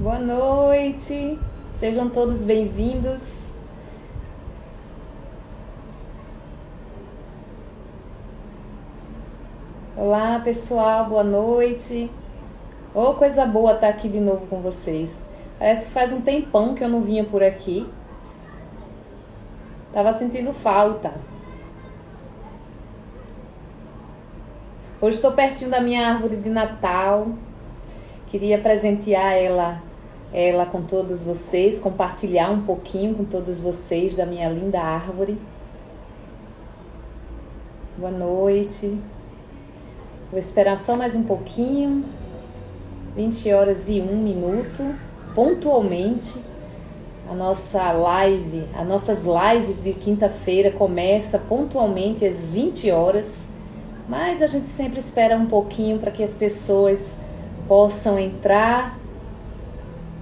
Boa noite, sejam todos bem-vindos. Olá pessoal, boa noite. Oh, coisa boa estar aqui de novo com vocês. Parece que faz um tempão que eu não vinha por aqui. Tava sentindo falta. Hoje estou pertinho da minha árvore de Natal. Queria presentear ela com todos vocês, compartilhar um pouquinho com todos vocês da minha linda árvore. Boa noite. Vou esperar só mais um pouquinho. 20 horas e 1 minuto, pontualmente. A nossa live, as nossas lives de quinta-feira começa pontualmente às 20 horas. Mas a gente sempre espera um pouquinho para que as pessoas possam entrar.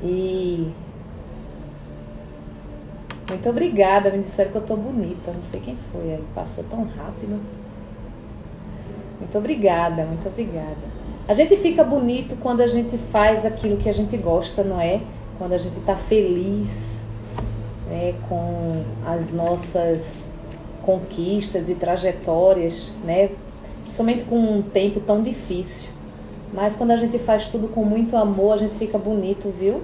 E muito obrigada, me disseram que eu tô bonita, não sei quem foi aí, passou tão rápido. Muito obrigada, muito obrigada. A gente fica bonito quando a gente faz aquilo que a gente gosta, não é? Quando a gente tá feliz, né, com as nossas conquistas e trajetórias, né? Principalmente com um tempo tão difícil. Mas quando a gente faz tudo com muito amor, a gente fica bonito, viu?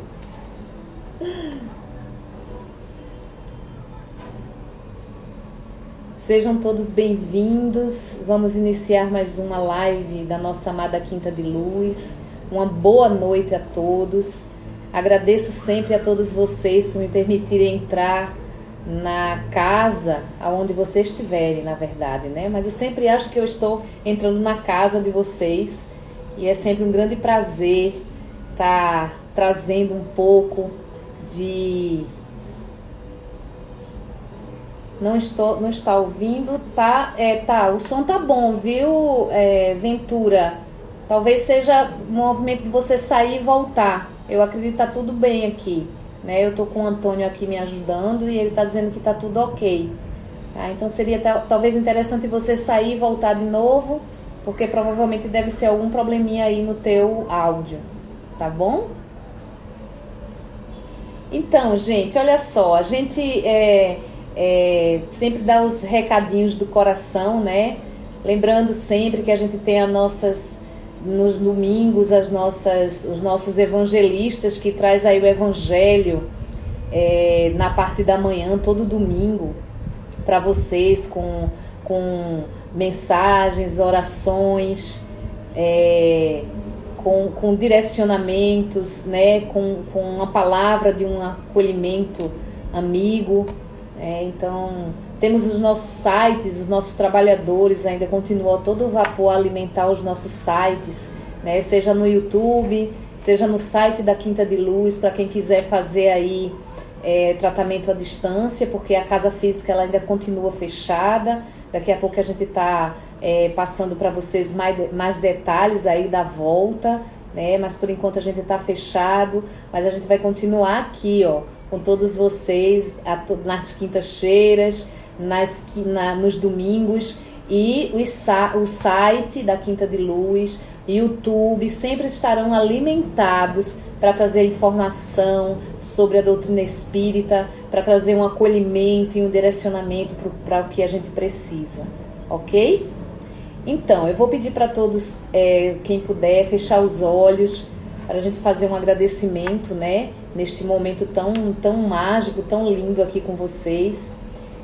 Sejam todos bem-vindos. Vamos iniciar mais uma live da nossa amada Quinta de Luz. Uma boa noite a todos. Agradeço sempre a todos vocês por me permitirem entrar na casa aonde vocês estiverem, na verdade, né? Mas eu sempre acho que eu estou entrando na casa de vocês e é sempre um grande prazer estar trazendo um pouco de... Não está ouvindo, tá? O som tá bom, viu, Ventura? Talvez seja um movimento de você sair e voltar. Eu acredito que tá tudo bem aqui. Né? Eu tô com o Antônio aqui me ajudando e ele tá dizendo que tá tudo ok. Tá? Então seria talvez interessante você sair e voltar de novo, porque provavelmente deve ser algum probleminha aí no teu áudio, tá bom? Então, gente, olha só, a gente sempre dá os recadinhos do coração, né? Lembrando sempre que a gente tem nos domingos os nossos evangelistas que traz aí o evangelho na parte da manhã, todo domingo, para vocês com mensagens, orações, com direcionamentos, né? Com uma palavra de um acolhimento amigo. Então, temos os nossos sites, os nossos trabalhadores ainda continuam a todo vapor a alimentar os nossos sites, né? Seja no YouTube, seja no site da Quinta de Luz, para quem quiser fazer aí tratamento à distância, porque a casa física ela ainda continua fechada. Daqui a pouco a gente está passando para vocês mais detalhes aí da volta, né? Mas por enquanto a gente está fechado, mas a gente vai continuar aqui, ó, com todos vocês nas quintas-feiras, nos domingos, e o site da Quinta de Luz, YouTube, sempre estarão alimentados para trazer informação sobre a doutrina espírita, para trazer um acolhimento e um direcionamento para o que a gente precisa, ok? Então, eu vou pedir para todos, quem puder, fechar os olhos, para a gente fazer um agradecimento, né? Neste momento tão mágico, tão lindo aqui com vocês,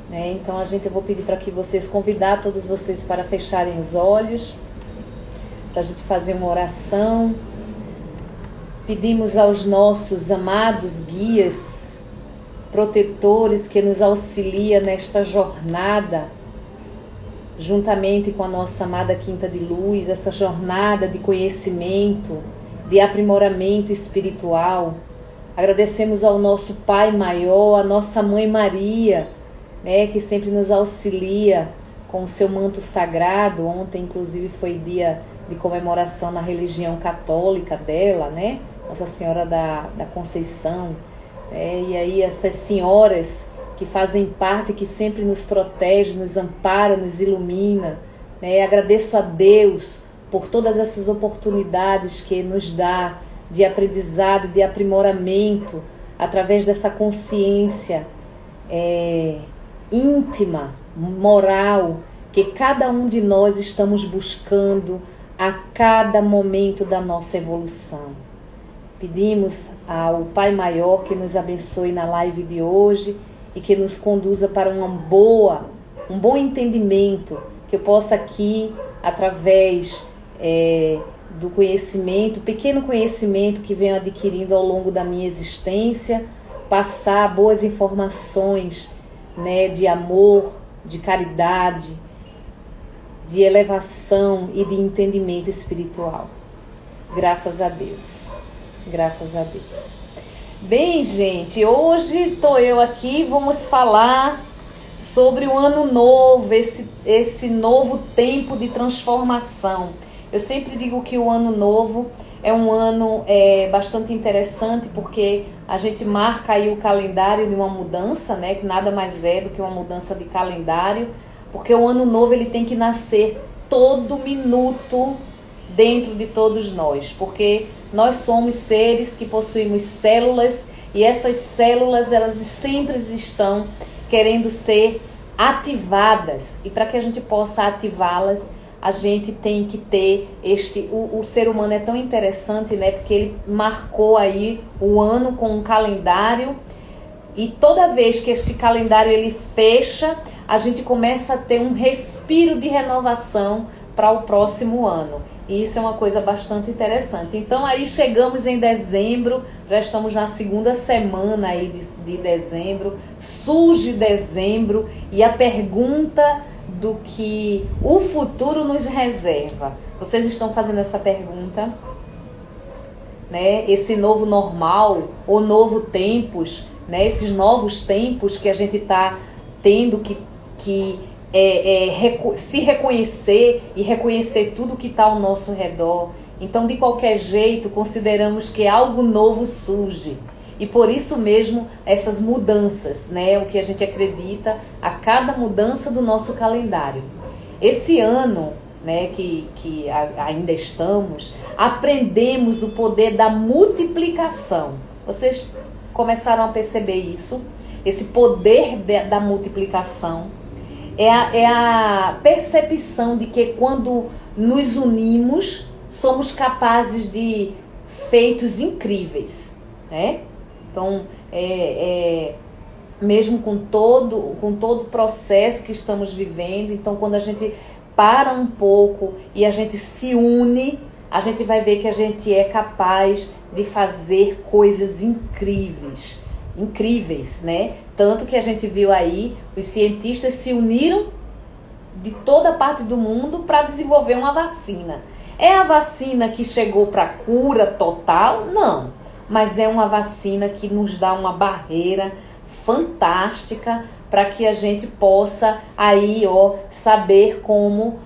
né? Então eu vou pedir para que convidar todos vocês para fecharem os olhos, para a gente fazer uma oração. Pedimos aos nossos amados guias, protetores que nos auxiliam nesta jornada, juntamente com a nossa amada Quinta de Luz, essa jornada de conhecimento, de aprimoramento espiritual. Agradecemos ao nosso Pai Maior, a nossa Mãe Maria, né, que sempre nos auxilia com o seu manto sagrado. Ontem, inclusive, foi dia de comemoração na religião católica dela, né? Nossa Senhora da Conceição. E aí essas senhoras que fazem parte, que sempre nos protege, nos ampara, nos ilumina, né? Agradeço a Deus por todas essas oportunidades que nos dá de aprendizado, de aprimoramento, através dessa consciência íntima, moral, que cada um de nós estamos buscando a cada momento da nossa evolução. Pedimos ao Pai Maior que nos abençoe na live de hoje e que nos conduza para um bom entendimento, que eu possa aqui, através do conhecimento, pequeno conhecimento que venho adquirindo ao longo da minha existência, passar boas informações, né, de amor, de caridade, de elevação e de entendimento espiritual. Graças a Deus. Graças a Deus. Bem, gente, hoje estou eu aqui, vamos falar sobre o ano novo, esse novo tempo de transformação. Eu sempre digo que o ano novo é um ano bastante interessante, porque a gente marca aí o calendário de uma mudança, né? Que nada mais é do que uma mudança de calendário, porque o ano novo ele tem que nascer todo minuto dentro de todos nós, porque nós somos seres que possuímos células, e essas células elas sempre estão querendo ser ativadas, e para que a gente possa ativá-las, a gente tem que ter o ser humano é tão interessante, né? Porque ele marcou aí o ano com um calendário, e toda vez que este calendário ele fecha, a gente começa a ter um respiro de renovação para o próximo ano. E isso é uma coisa bastante interessante. Então aí chegamos em dezembro, já estamos na segunda semana aí de dezembro, surge dezembro, e a pergunta do que o futuro nos reserva. Vocês estão fazendo essa pergunta, né? Esse novo normal, ou novo tempos, né? Esses novos tempos que a gente está tendo que se reconhecer e reconhecer tudo que está ao nosso redor. Então, de qualquer jeito, consideramos que algo novo surge. E por isso mesmo, essas mudanças, né? O que a gente acredita a cada mudança do nosso calendário. Esse ano, né, que ainda estamos, aprendemos o poder da multiplicação. Vocês começaram a perceber isso? Esse poder da multiplicação é a percepção de que quando nos unimos, somos capazes de feitos incríveis, né? Então, mesmo com todo o processo que estamos vivendo, então quando a gente para um pouco e a gente se une, a gente vai ver que a gente é capaz de fazer coisas incríveis, né? Tanto que a gente viu aí, os cientistas se uniram de toda parte do mundo para desenvolver uma vacina. É a vacina que chegou para a cura total? Não. Mas é uma vacina que nos dá uma barreira fantástica para que a gente possa aí, saber como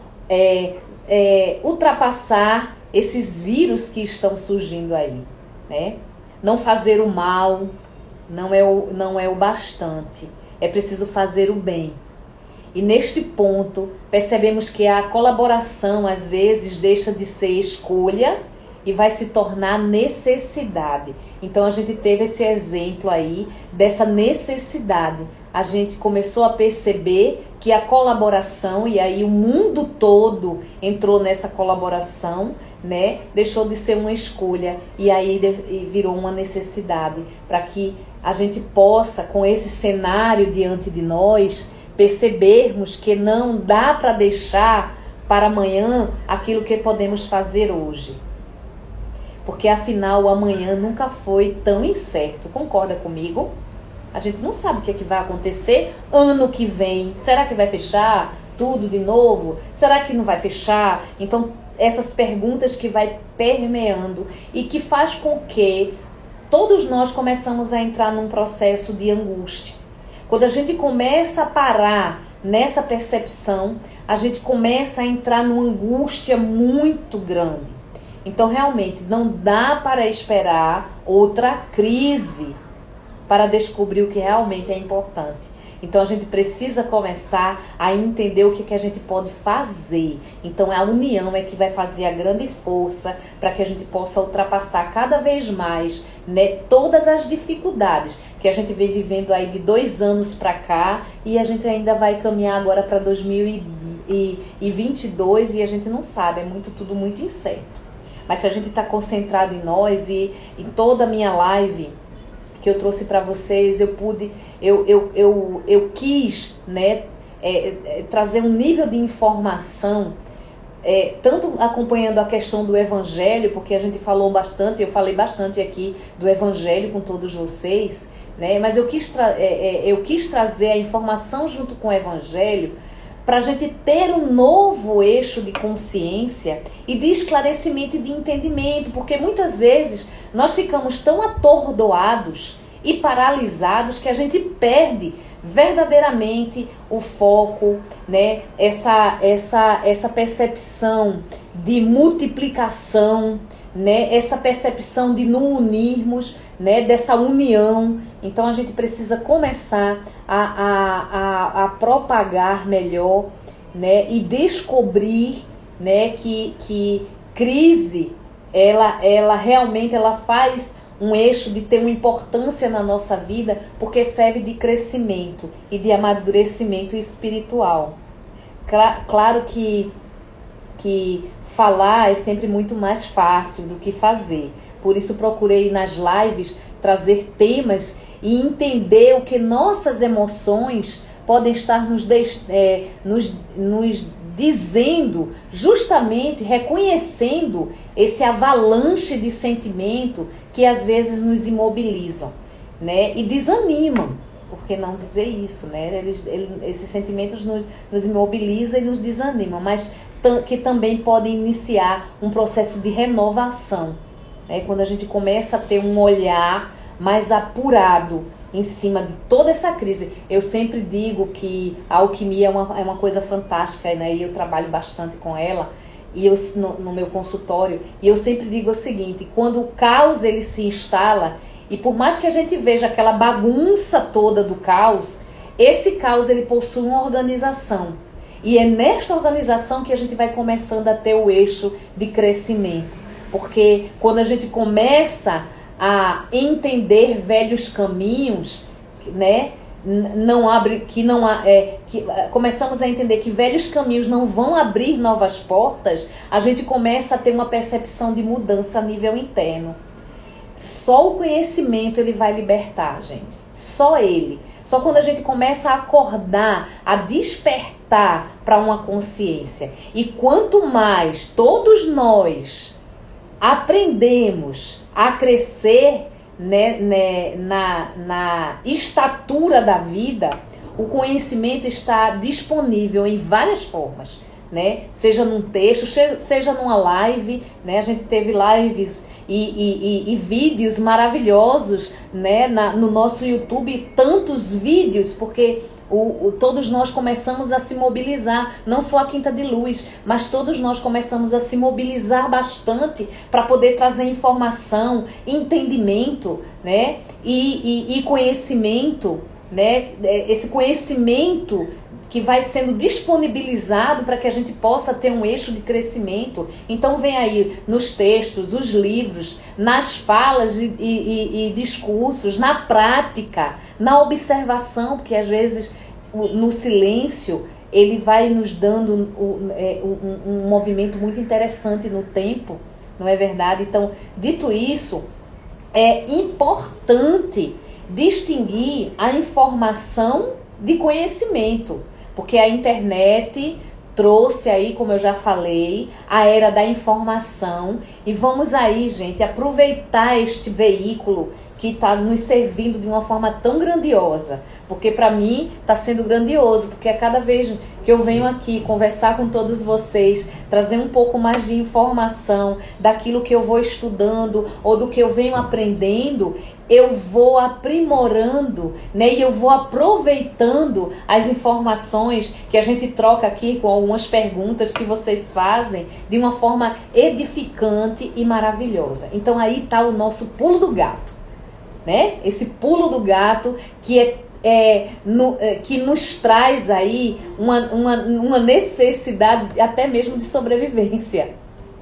ultrapassar esses vírus que estão surgindo aí, né? Não fazer o mal não é o bastante. É preciso fazer o bem. E neste ponto, percebemos que a colaboração, às vezes, deixa de ser escolha e vai se tornar necessidade. Então, a gente teve esse exemplo aí dessa necessidade. A gente começou a perceber que a colaboração, e aí o mundo todo entrou nessa colaboração, né? Deixou de ser uma escolha e aí virou uma necessidade, para que a gente possa, com esse cenário diante de nós, percebermos que não dá para deixar para amanhã aquilo que podemos fazer hoje. Porque afinal o amanhã nunca foi tão incerto. Concorda comigo? A gente não sabe o que é que vai acontecer ano que vem. Será que vai fechar tudo de novo? Será que não vai fechar? Então, essas perguntas que vai permeando e que faz com que todos nós começamos a entrar num processo de angústia. Quando a gente começa a parar nessa percepção, a gente começa a entrar numa angústia muito grande. Então, realmente, não dá para esperar outra crise para descobrir o que realmente é importante. Então a gente precisa começar a entender o que a gente pode fazer. Então a união é que vai fazer a grande força para que a gente possa ultrapassar cada vez mais, né, todas as dificuldades que a gente vem vivendo aí de 2 anos para cá, e a gente ainda vai caminhar agora para 2022 e a gente não sabe, tudo muito incerto. Mas se a gente está concentrado em nós, e em toda a minha live que eu trouxe para vocês, eu quis, né, trazer um nível de informação, tanto acompanhando a questão do Evangelho, porque a gente falou bastante, eu falei bastante aqui do Evangelho com todos vocês, né, mas eu quis trazer a informação junto com o Evangelho, para a gente ter um novo eixo de consciência e de esclarecimento e de entendimento, porque muitas vezes nós ficamos tão atordoados e paralisados que a gente perde verdadeiramente o foco, né? Essa percepção de multiplicação, né? Essa percepção de não unirmos, né? Dessa união. Então a gente precisa começar a propagar melhor, né? E descobrir, né? Que crise ela realmente faz um eixo de ter uma importância na nossa vida, porque serve de crescimento e de amadurecimento espiritual. Claro que falar é sempre muito mais fácil do que fazer. Por isso procurei nas lives trazer temas e entender o que nossas emoções podem estar nos dizendo, justamente reconhecendo esse avalanche de sentimento que às vezes nos imobilizam, né? E desanimam, por que não dizer isso, né? Esses sentimentos nos imobilizam e nos desanimam, mas que também podem iniciar um processo de renovação, né? Quando a gente começa a ter um olhar mais apurado em cima de toda essa crise. Eu sempre digo que a alquimia é uma coisa fantástica, né? E eu trabalho bastante com ela e no meu consultório, e eu sempre digo o seguinte: quando o caos ele se instala, e por mais que a gente veja aquela bagunça toda do caos, esse caos ele possui uma organização, e é nesta organização que a gente vai começando a ter o eixo de crescimento, porque quando a gente começa a entender velhos caminhos, né? Começamos a entender que velhos caminhos não vão abrir novas portas, a gente começa a ter uma percepção de mudança a nível interno. Só o conhecimento ele vai libertar, gente. Só ele. Só quando a gente começa a acordar, a despertar para uma consciência. E quanto mais todos nós aprendemos a crescer, né, na estatura da vida, o conhecimento está disponível em várias formas, né? Seja num texto, seja numa live, né? A gente teve lives e vídeos maravilhosos, né, no nosso YouTube, tantos vídeos, porque todos nós começamos a se mobilizar, não só a Quinta de Luz, mas todos nós começamos a se mobilizar bastante para poder trazer informação, entendimento, né, e conhecimento, né, esse conhecimento que vai sendo disponibilizado para que a gente possa ter um eixo de crescimento. Então vem aí nos textos, os livros, nas falas e discursos, na prática, na observação, porque às vezes no silêncio ele vai nos dando um movimento muito interessante no tempo, não é verdade? Então, dito isso, é importante distinguir a informação de conhecimento, porque a internet trouxe aí, como eu já falei, a era da informação, e vamos aí, gente, aproveitar este veículo que está nos servindo de uma forma tão grandiosa, porque para mim está sendo grandioso, porque a cada vez que eu venho aqui conversar com todos vocês, trazer um pouco mais de informação daquilo que eu vou estudando ou do que eu venho aprendendo, eu vou aprimorando, né? E eu vou aproveitando as informações que a gente troca aqui com algumas perguntas que vocês fazem de uma forma edificante e maravilhosa. Então aí está o nosso pulo do gato, né? Esse pulo do gato que que nos traz aí uma necessidade até mesmo de sobrevivência,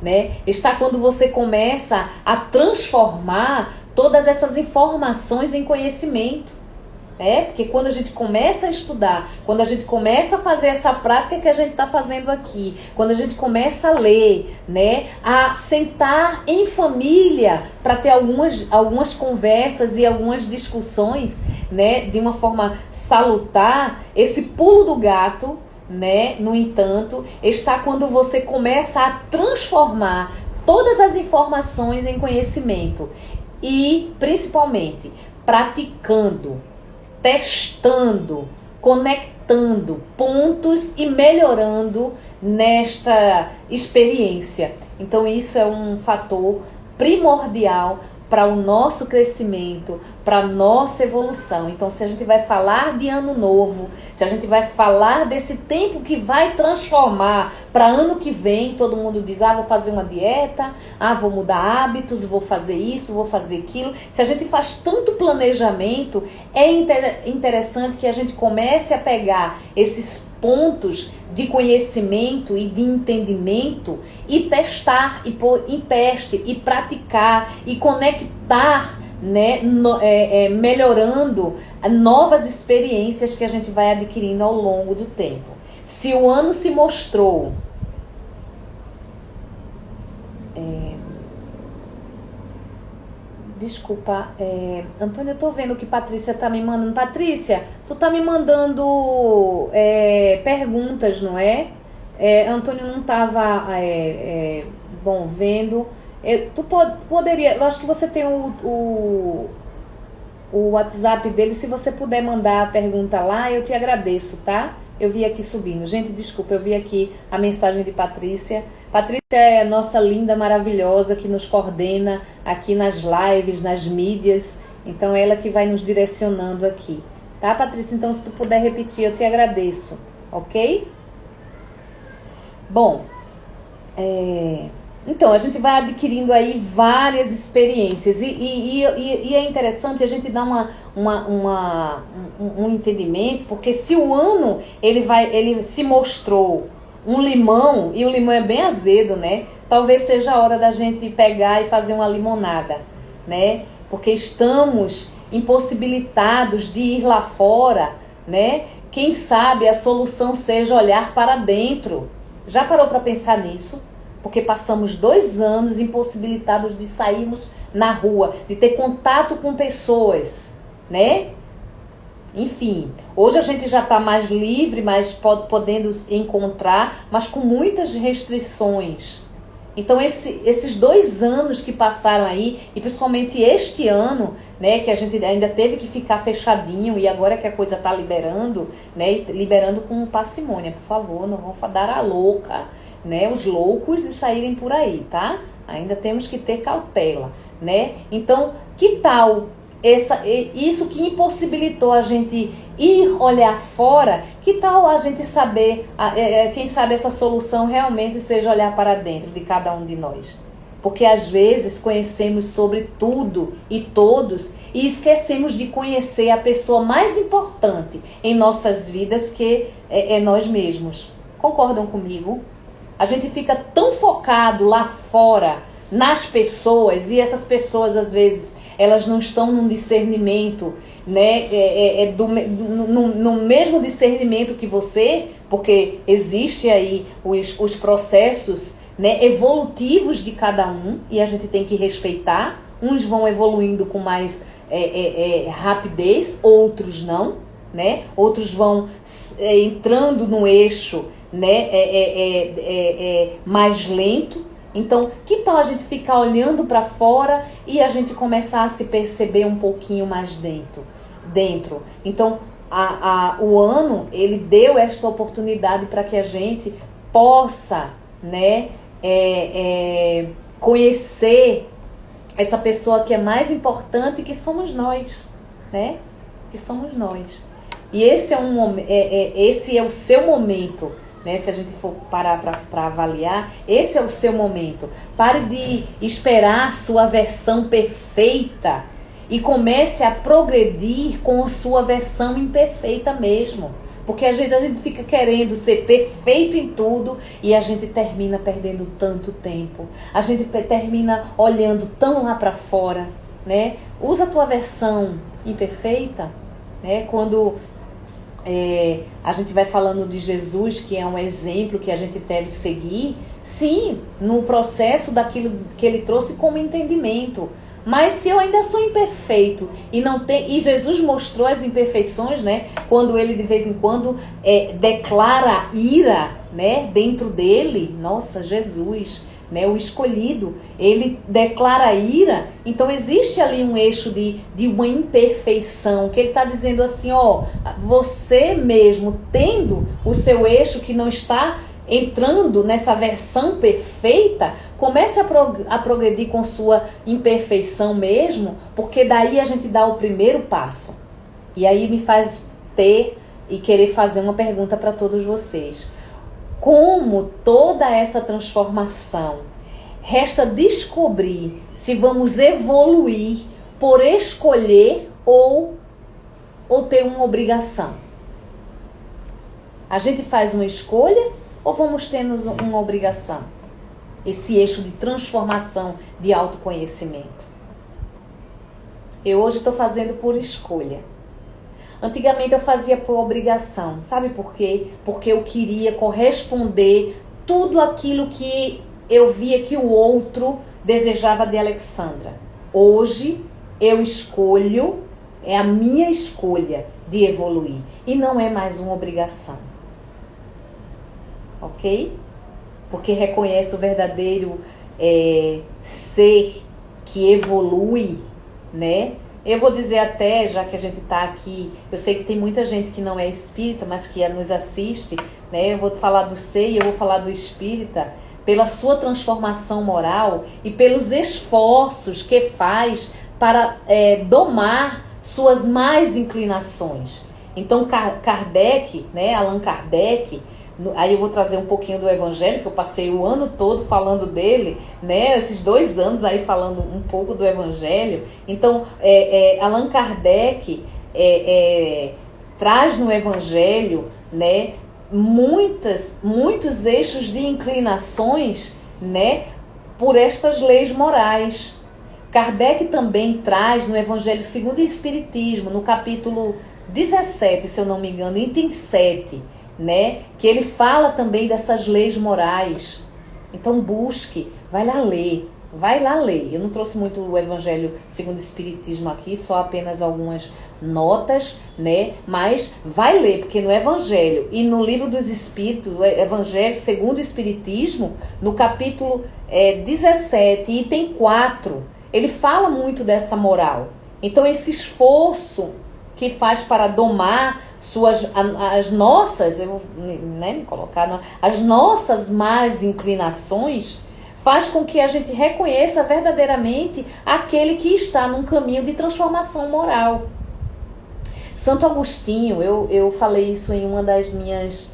né? Está quando você começa a transformar todas essas informações em conhecimento. Porque quando a gente começa a estudar, quando a gente começa a fazer essa prática que a gente está fazendo aqui, quando a gente começa a ler, né, a sentar em família para ter algumas conversas e algumas discussões, né, de uma forma salutar, esse pulo do gato, né, no entanto, está quando você começa a transformar todas as informações em conhecimento e, principalmente, praticando, testando, conectando pontos e melhorando nesta experiência. Então isso é um fator primordial para o nosso crescimento, para a nossa evolução. Então, se a gente vai falar de ano novo, se a gente vai falar desse tempo que vai transformar para ano que vem, todo mundo diz, vou fazer uma dieta, vou mudar hábitos, vou fazer isso, vou fazer aquilo. Se a gente faz tanto planejamento, é interessante que a gente comece a pegar esses pontos de conhecimento e de entendimento e testar, e pôr em teste, e praticar, e conectar, né, melhorando novas experiências que a gente vai adquirindo ao longo do tempo. Se o ano se mostrou desculpa, Antônio, eu tô vendo que Patrícia tá me mandando. Patrícia, tu tá me mandando perguntas, não é? Antônio não tava vendo. Tu poderia, eu acho que você tem o WhatsApp dele, se você puder mandar a pergunta lá, eu te agradeço, tá? Eu vi aqui subindo. Gente, desculpa, eu vi aqui a mensagem de Patrícia. Patrícia é a nossa linda, maravilhosa, que nos coordena aqui nas lives, nas mídias. Então, ela que vai nos direcionando aqui. Tá, Patrícia? Então, se tu puder repetir, eu te agradeço. Ok? Bom, então, a gente vai adquirindo aí várias experiências. E é interessante a gente dar um entendimento, porque se o ano ele se mostrou um limão, e o limão é bem azedo, né? Talvez seja a hora da gente pegar e fazer uma limonada, né? Porque estamos impossibilitados de ir lá fora, né? Quem sabe a solução seja olhar para dentro. Já parou para pensar nisso? Porque passamos 2 anos impossibilitados de sairmos na rua, de ter contato com pessoas, né? Enfim, hoje a gente já está mais livre, mas podendo encontrar, mas com muitas restrições. Então esses 2 anos que passaram aí, e principalmente este ano, né, que a gente ainda teve que ficar fechadinho, e agora que a coisa está liberando, né, liberando com parcimônia, por favor, não vão dar a louca, né, os loucos de saírem por aí, tá? Ainda temos que ter cautela, né? Então, que tal isso que impossibilitou a gente ir olhar fora, que tal a gente saber, quem sabe essa solução realmente seja olhar para dentro de cada um de nós? Porque às vezes conhecemos sobre tudo e todos e esquecemos de conhecer a pessoa mais importante em nossas vidas, que é nós mesmos. Concordam comigo? A gente fica tão focado lá fora nas pessoas, e essas pessoas às vezes elas não estão num discernimento, né, no mesmo discernimento que você, porque existe aí os processos, né, evolutivos de cada um, e a gente tem que respeitar. Uns vão evoluindo com mais rapidez, outros não, né? Outros vão entrando no eixo, né, mais lento. Então, que tal a gente ficar olhando para fora e a gente começar a se perceber um pouquinho mais dentro? Então, o ano, ele deu esta oportunidade para que a gente possa, né, conhecer essa pessoa que é mais importante, que somos nós, né? Que somos nós. E esse é o seu momento, né? Se a gente for parar para avaliar, esse é o seu momento. Pare de esperar a sua versão perfeita e comece a progredir com a sua versão imperfeita mesmo. Porque a gente fica querendo ser perfeito em tudo e a gente termina perdendo tanto tempo. A gente termina olhando tão lá para fora, né? Usa a tua versão imperfeita, né? Quando a gente vai falando de Jesus, que é um exemplo que a gente deve seguir, sim, no processo daquilo que ele trouxe como entendimento. Mas se eu ainda sou imperfeito e Jesus mostrou as imperfeições, né? Quando ele de vez em quando declara ira, né? Dentro dele, nossa, Jesus, né? O escolhido, ele declara ira. Então existe ali um eixo de uma imperfeição, que ele está dizendo assim, ó, você mesmo tendo o seu eixo que não está entrando nessa versão perfeita, comece a progredir com sua imperfeição mesmo, porque daí a gente dá o primeiro passo. E aí me faz ter e querer fazer uma pergunta para todos vocês. Como toda essa transformação, resta descobrir se vamos evoluir por escolher ou ter uma obrigação. A gente faz uma escolha ou vamos ter uma obrigação? Esse eixo de transformação, de autoconhecimento. Eu hoje estou fazendo por escolha. Antigamente eu fazia por obrigação. Sabe por quê? Porque eu queria corresponder tudo aquilo que eu via que o outro desejava de Alexandra. Hoje eu escolho, é a minha escolha de evoluir. E não é mais uma obrigação. Ok? Porque reconhece o verdadeiro ser que evolui, né? Eu vou dizer até, já que a gente está aqui, eu sei que tem muita gente que não é espírita, mas que nos assiste, né? Eu vou falar do ser e eu vou falar do espírita, pela sua transformação moral e pelos esforços que faz para domar suas más inclinações. Então Kardec, né? Allan Kardec, aí eu vou trazer um pouquinho do Evangelho, que eu passei o ano todo falando dele, né? Esses 2 anos aí falando um pouco do Evangelho. Então, Allan Kardec traz no Evangelho, né, muitos eixos de inclinações, né, por estas leis morais. Kardec também traz no Evangelho segundo o Espiritismo, no capítulo 17, se eu não me engano, item 7, né? Que ele fala também dessas leis morais. Então busque, vai lá ler. Eu não trouxe muito o Evangelho segundo o Espiritismo aqui, só apenas algumas notas, né? Mas vai ler, porque no Evangelho e no Livro dos Espíritos, o Evangelho segundo o Espiritismo, no capítulo 17, item 4, ele fala muito dessa moral. Então esse esforço que faz para domar as nossas, eu vou, né, me colocar, não, as nossas más inclinações, faz com que a gente reconheça verdadeiramente aquele que está num caminho de transformação moral. Santo Agostinho, eu falei isso em uma das minhas,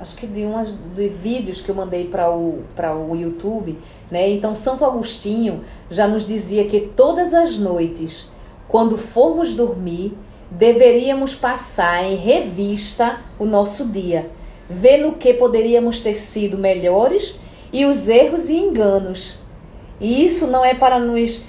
acho que de vídeos que eu mandei para o YouTube, né? Então Santo Agostinho já nos dizia que todas as noites, quando formos dormir, deveríamos passar em revista o nosso dia, ver no que poderíamos ter sido melhores e os erros e enganos. E isso não é para nos...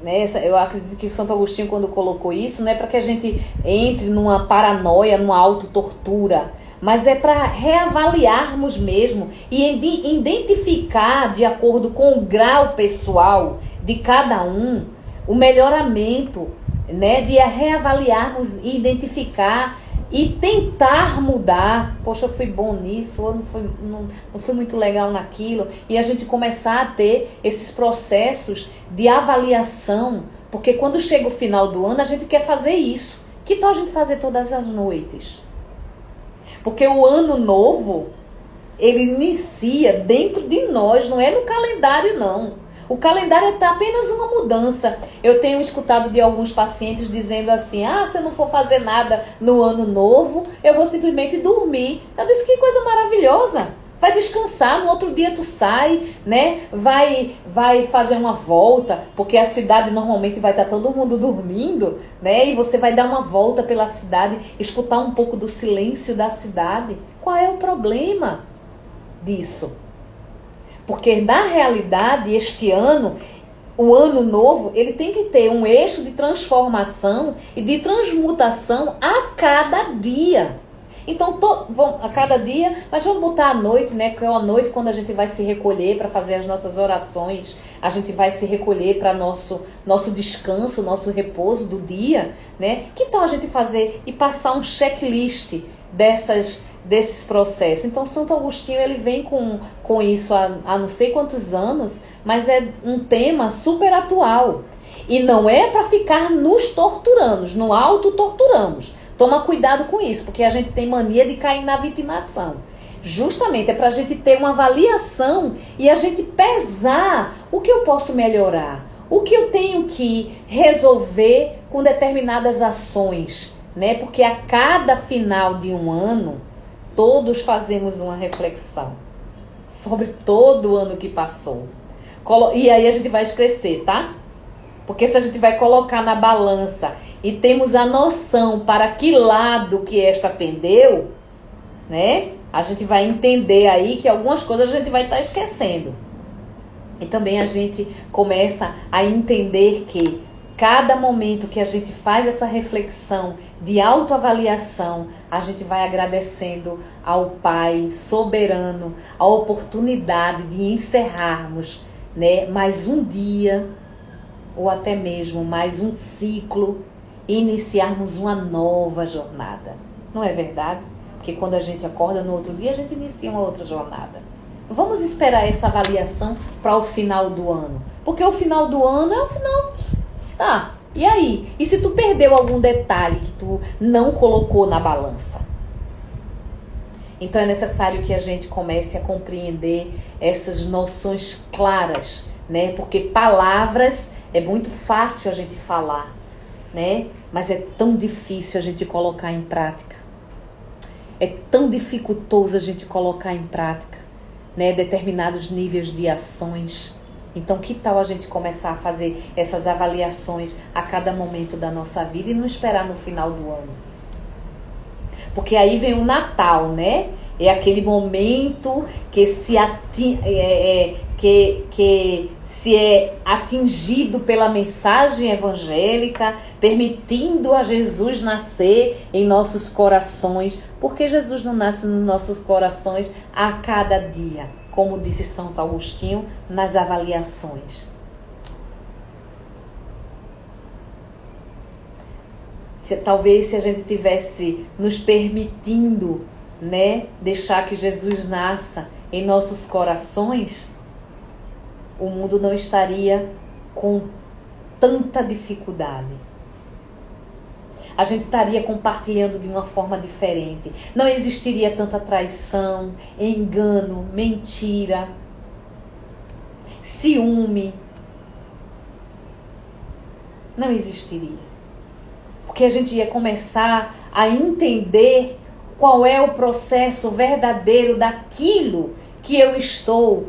né, eu acredito que Santo Agostinho, quando colocou isso, não é para que a gente entre numa paranoia, numa autotortura, mas é para reavaliarmos mesmo e identificar, de acordo com o grau pessoal de cada um, o melhoramento, né, de reavaliarmos e identificar e tentar mudar. Poxa, eu fui bom nisso, ou não fui muito legal naquilo. E a gente começar a ter esses processos de avaliação, porque quando chega o final do ano a gente quer fazer isso. Que tal a gente fazer todas as noites? Porque o ano novo, ele inicia dentro de nós, não é no calendário não. O calendário é apenas uma mudança. Eu tenho escutado de alguns pacientes dizendo assim, se eu não for fazer nada no ano novo, eu vou simplesmente dormir. Eu disse, que coisa maravilhosa. Vai descansar, no outro dia tu sai, né? Vai fazer uma volta, porque a cidade normalmente vai estar todo mundo dormindo, né? E você vai dar uma volta pela cidade, escutar um pouco do silêncio da cidade. Qual é o problema disso? Porque na realidade, este ano, o ano novo, ele tem que ter um eixo de transformação e de transmutação a cada dia. Então, a cada dia, mas vamos botar à noite, né? Que é a noite quando a gente vai se recolher para fazer as nossas orações, a gente vai se recolher para nosso descanso, nosso repouso do dia, né? Que tal a gente fazer e passar um checklist desses processos? Então, Santo Agostinho, ele vem com isso há não sei quantos anos, mas é um tema super atual. E não é para ficar nos torturando, nos auto-torturamos. Toma cuidado com isso, porque a gente tem mania de cair na vitimação. Justamente é para a gente ter uma avaliação e a gente pesar o que eu posso melhorar, o que eu tenho que resolver com determinadas ações, né? Porque a cada final de um ano, todos fazemos uma reflexão sobre todo o ano que passou. E aí a gente vai crescer, tá? Porque se a gente vai colocar na balança e temos a noção para que lado que esta pendeu, né? A gente vai entender aí que algumas coisas a gente vai estar esquecendo. E também a gente começa a entender que cada momento que a gente faz essa reflexão de autoavaliação, a gente vai agradecendo ao Pai soberano a oportunidade de encerrarmos, né, mais um dia ou até mesmo mais um ciclo e iniciarmos uma nova jornada. Não é verdade? Porque quando a gente acorda no outro dia, a gente inicia uma outra jornada. Vamos esperar essa avaliação para o final do ano. Porque o final do ano é o final... Tá, e aí? E se tu perdeu algum detalhe que tu não colocou na balança? Então é necessário que a gente comece a compreender essas noções claras, né? Porque palavras é muito fácil a gente falar, né? Mas é tão difícil a gente colocar em prática. É tão dificultoso a gente colocar em prática, né? Determinados níveis de ações. Então, que tal a gente começar a fazer essas avaliações a cada momento da nossa vida e não esperar no final do ano? Porque aí vem o Natal, né? É aquele momento que se é atingido pela mensagem evangélica, permitindo a Jesus nascer em nossos corações. Porque Jesus não nasce nos nossos corações a cada dia, como disse Santo Agostinho nas avaliações. Talvez se a gente tivesse nos permitindo, né, deixar que Jesus nasça em nossos corações, o mundo não estaria com tanta dificuldade. A gente estaria compartilhando de uma forma diferente. Não existiria tanta traição, engano, mentira, ciúme. Não existiria. Porque a gente ia começar a entender qual é o processo verdadeiro daquilo que eu estou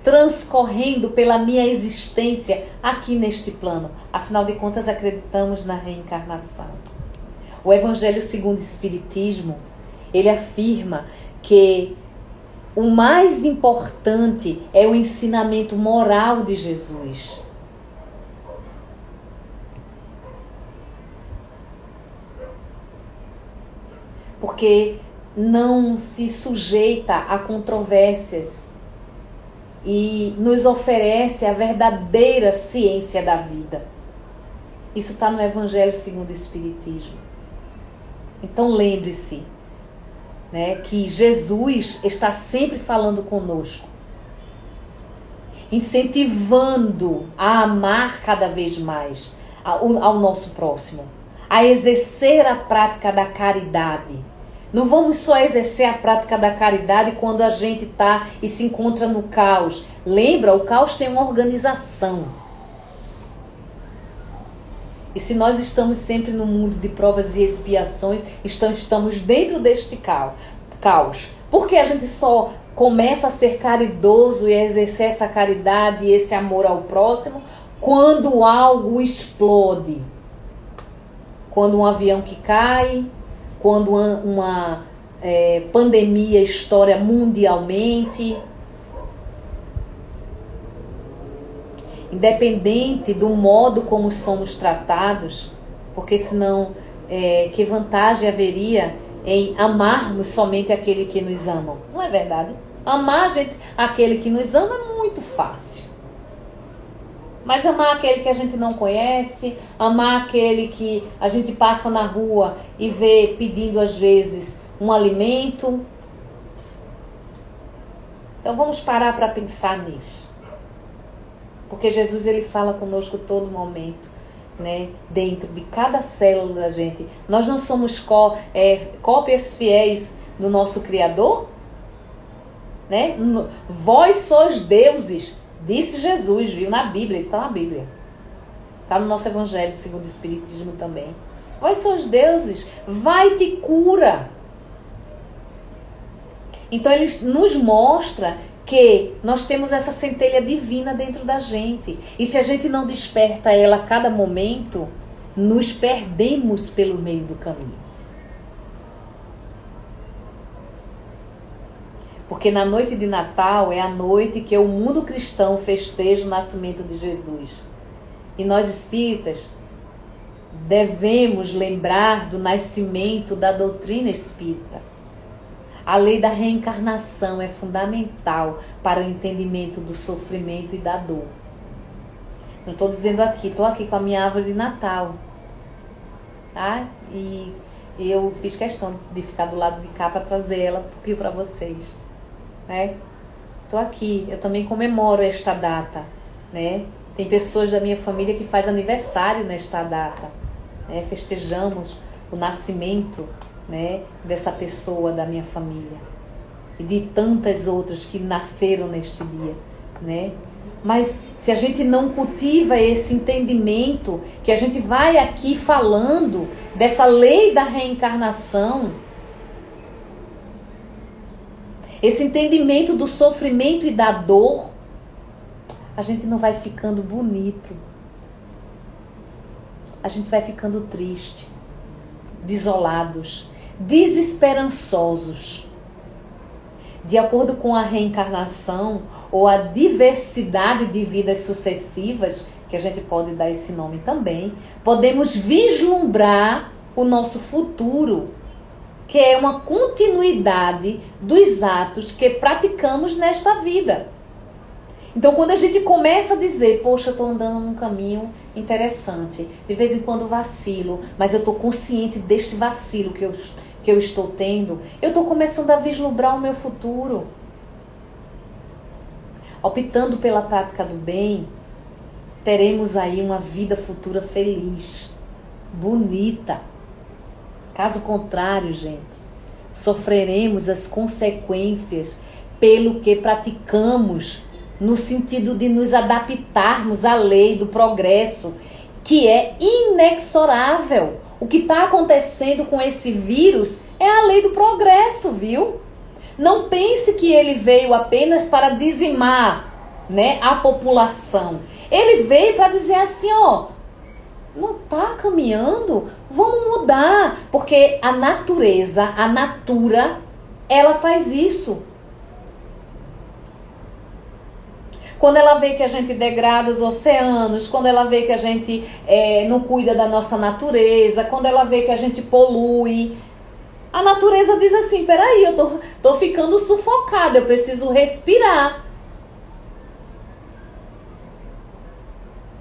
transcorrendo pela minha existência aqui neste plano. Afinal de contas, acreditamos na reencarnação. O Evangelho segundo o Espiritismo, ele afirma que o mais importante é o ensinamento moral de Jesus. Porque não se sujeita a controvérsias e nos oferece a verdadeira ciência da vida. Isso está no Evangelho segundo o Espiritismo. Então lembre-se, né, que Jesus está sempre falando conosco, incentivando a amar cada vez mais ao nosso próximo, a exercer a prática da caridade. Não vamos só exercer a prática da caridade quando a gente está e se encontra no caos. Lembra, o caos tem uma organização. E se nós estamos sempre no mundo de provas e expiações, estamos dentro deste caos. Porque a gente só começa a ser caridoso e a exercer essa caridade e esse amor ao próximo quando algo explode. Quando um avião que cai, quando uma pandemia estoura mundialmente. Independente do modo como somos tratados, porque senão que vantagem haveria em amarmos somente aquele que nos ama? Não é verdade? Amar aquele que nos ama é muito fácil. Mas amar aquele que a gente não conhece, amar aquele que a gente passa na rua e vê pedindo às vezes um alimento. Então vamos parar para pensar nisso. Porque Jesus, ele fala conosco todo momento, né? Dentro de cada célula da gente. Nós não somos cópias fiéis do nosso Criador? Né? Vós sois deuses, disse Jesus, viu? Na Bíblia, está na Bíblia. Está no nosso Evangelho segundo o Espiritismo também. Vós sois deuses, vai te cura. Então ele nos mostra que nós temos essa centelha divina dentro da gente. E se a gente não desperta ela a cada momento, nos perdemos pelo meio do caminho. Porque na noite de Natal é a noite que o mundo cristão festeja o nascimento de Jesus. E nós espíritas devemos lembrar do nascimento da doutrina espírita. A lei da reencarnação é fundamental para o entendimento do sofrimento e da dor. Não estou dizendo aqui, estou aqui com a minha árvore de Natal. Tá? E eu fiz questão de ficar do lado de cá para trazer ela para vocês. Né? Estou aqui, eu também comemoro esta data. Né? Tem pessoas da minha família que fazem aniversário nesta data. Né? Festejamos o nascimento, né, dessa pessoa da minha família e de tantas outras que nasceram neste dia, né? Mas se a gente não cultiva esse entendimento que a gente vai aqui falando dessa lei da reencarnação, esse entendimento do sofrimento e da dor, a gente não vai ficando bonito, a gente vai ficando triste, desolados, desesperançosos. De acordo com a reencarnação ou a diversidade de vidas sucessivas, que a gente pode dar esse nome também, podemos vislumbrar o nosso futuro, que é uma continuidade dos atos que praticamos nesta vida. Então, quando a gente começa a dizer, poxa, eu estou andando num caminho interessante, de vez em quando vacilo, mas eu estou consciente deste vacilo que eu estou tendo, eu estou começando a vislumbrar o meu futuro. Optando pela prática do bem, teremos aí uma vida futura feliz, bonita. Caso contrário, gente, sofreremos as consequências pelo que praticamos, no sentido de nos adaptarmos à lei do progresso, que é inexorável. O que está acontecendo com esse vírus é a lei do progresso, viu? Não pense que ele veio apenas para dizimar, né, a população. Ele veio para dizer assim, ó, não está caminhando, vamos mudar. Porque a natureza, a natura, ela faz isso. Quando ela vê que a gente degrada os oceanos, quando ela vê que a gente não cuida da nossa natureza, quando ela vê que a gente polui, a natureza diz assim, peraí, eu tô ficando sufocada, eu preciso respirar.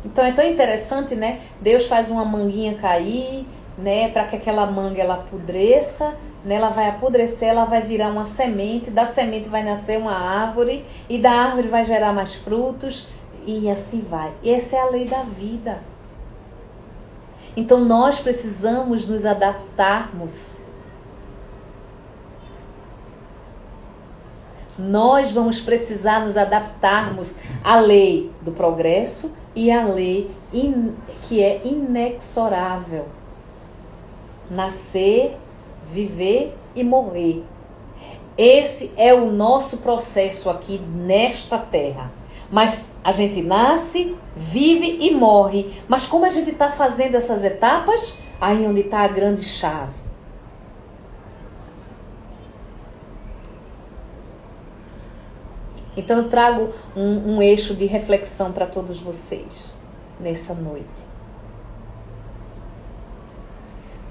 Então é tão interessante, né? Deus faz uma manguinha cair, né? Para que aquela manga ela apodreça, né? Ela vai apodrecer, ela vai virar uma semente, da semente vai nascer uma árvore, e da árvore vai gerar mais frutos, e assim vai. Essa é a lei da vida. Então nós precisamos nos adaptarmos. Nós vamos precisar nos adaptarmos à lei do progresso e à lei que é inexorável. Nascer, viver e morrer. Esse é o nosso processo aqui nesta terra. Mas a gente nasce, vive e morre. Mas como a gente está fazendo essas etapas? Aí onde está a grande chave. Então eu trago um eixo de reflexão para todos vocês nessa noite.